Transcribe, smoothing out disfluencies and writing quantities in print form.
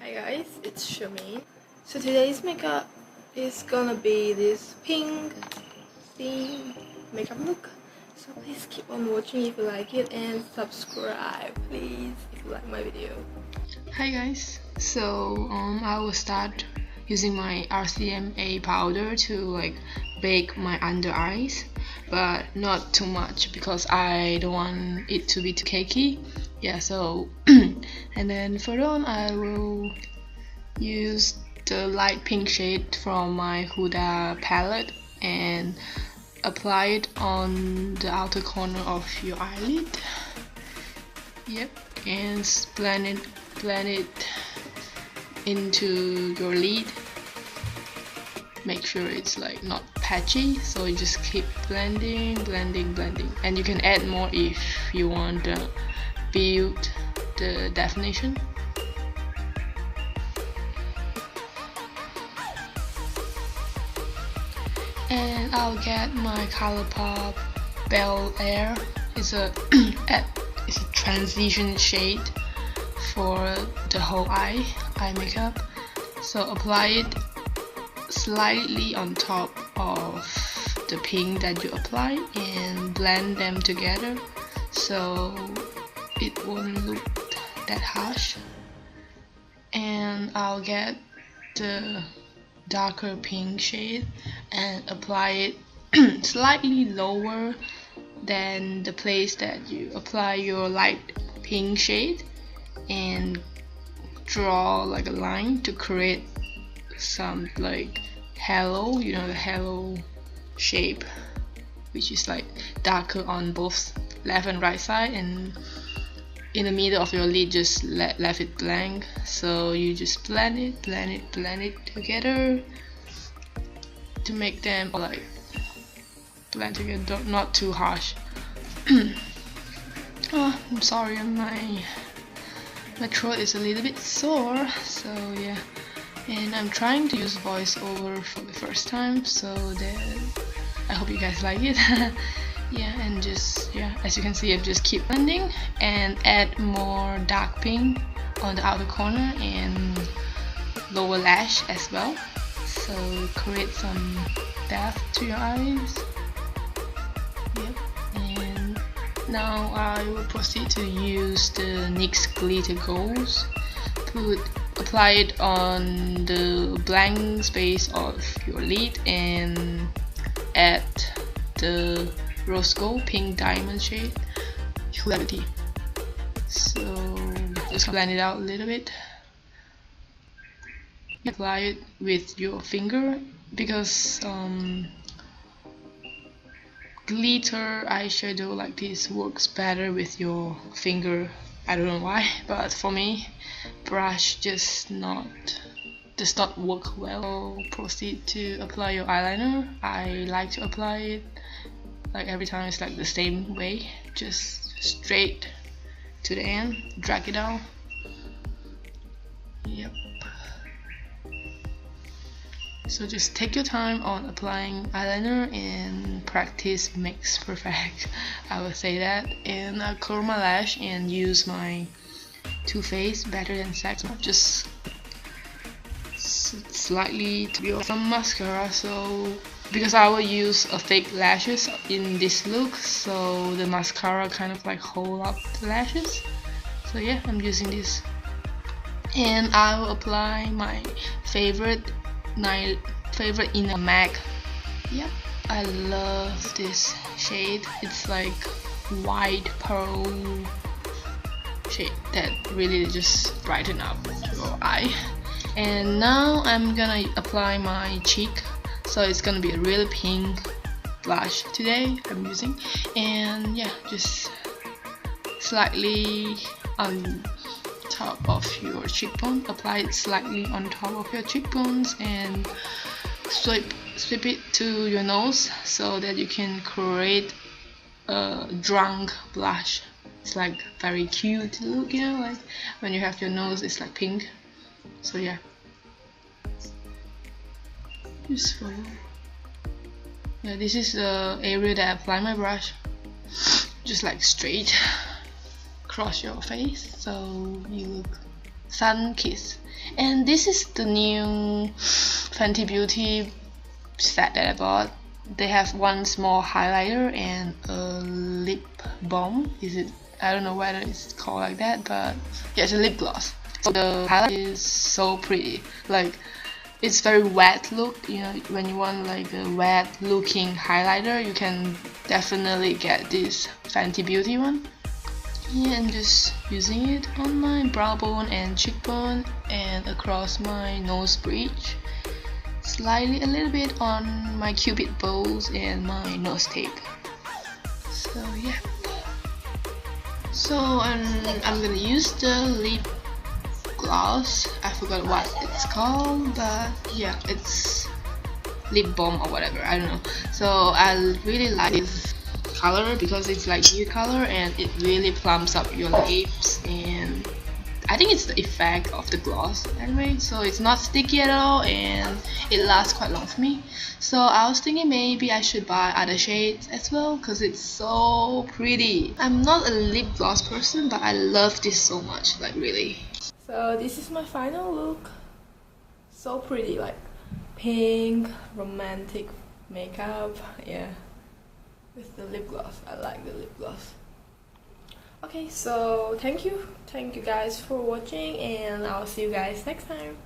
Hi guys, it's Shami. So today's makeup is gonna be this pink theme makeup look. So please keep on watching if you like it and subscribe please if you like my video. Hi guys, so I will start using my RCMA powder to bake my under eyes, but not too much because I don't want it to be too cakey. Yeah, so and then further on I will use the light pink shade from my Huda palette and apply it on the outer corner of your eyelid. Yep, and blend it into your lid. Make sure it's not patchy, so you just keep blending, and you can add more if you want to build the definition. And I'll get my Colourpop Bel Air. It's a it's a transition shade for the whole eye makeup. So apply it slightly on top of the pink that you apply and blend them together so it won't look that harsh. And I'll get the darker pink shade and apply it slightly lower than the place that you apply your light pink shade, and draw a line to create some halo, the halo shape, which is darker on both left and right side, and in the middle of your lid just left it blank. So you just blend it together to make them blend together, not too harsh. Oh, I'm sorry, my throat is a little bit sore, so yeah. And I'm trying to use voiceover for the first time, so that I hope you guys like it. Yeah, and as you can see, I just keep blending and add more dark pink on the outer corner and lower lash as well, so create some depth to your eyes. Yep. And now I will proceed to use the NYX Glitter Goals. Apply it on the blank space of your lid and add the rose gold pink diamond shade Huda. So just blend it out a little bit. Apply it with your finger because glitter eyeshadow like this works better with your finger. I don't know why, but for me, brush does not work well. So proceed to apply your eyeliner. I like to apply it every time it's the same way, just straight to the end, drag it down. Yep. So just take your time on applying eyeliner, and practice makes perfect. I would say that. And I'll curl my lash and use my Too Faced Better Than Sex, just slightly to build some mascara. So because I will use a fake lashes in this look, so the mascara kind of hold up the lashes. So yeah, I'm using this, and I will apply my favorite in a MAC. Yep, I love this shade. It's white pearl shade that really just brighten up your eye. And now I'm gonna apply my cheek, so it's gonna be a really pink blush today I'm using. And yeah, just slightly on top of your cheekbone, apply it slightly on top of your cheekbones, and sweep it to your nose so that you can create a drunk blush. It's very cute look, when you have your nose it's pink. So yeah, just follow. Yeah, this is the area that I apply my brush, just straight across your face, so you look Sun Kiss. And this is the new Fenty Beauty set that I bought. They have one small highlighter and a lip balm. I don't know whether it's called like that, but yeah, it's a lip gloss. So the highlight is so pretty. Like, it's very wet look. You know, when you want like a wet looking highlighter, you can definitely get this Fenty Beauty one. Yeah, I'm just using it on my brow bone and cheekbone and across my nose bridge. Slightly a little bit on my cupid bows and my nose tape. So yeah. So I'm gonna use the lip gloss. I forgot what it's called, but yeah, it's lip balm or whatever, I don't know. So I really like this color because it's like new color and it really plumps up your lips, and I think it's the effect of the gloss anyway. So it's not sticky at all and it lasts quite long for me. So I was thinking maybe I should buy other shades as well because it's so pretty. I'm not a lip gloss person, but I love this so much, like really. So this is my final look. So pretty, like pink, romantic makeup, yeah. With the lip gloss, I like the lip gloss. Okay, so thank you guys for watching, and I'll see you guys next time.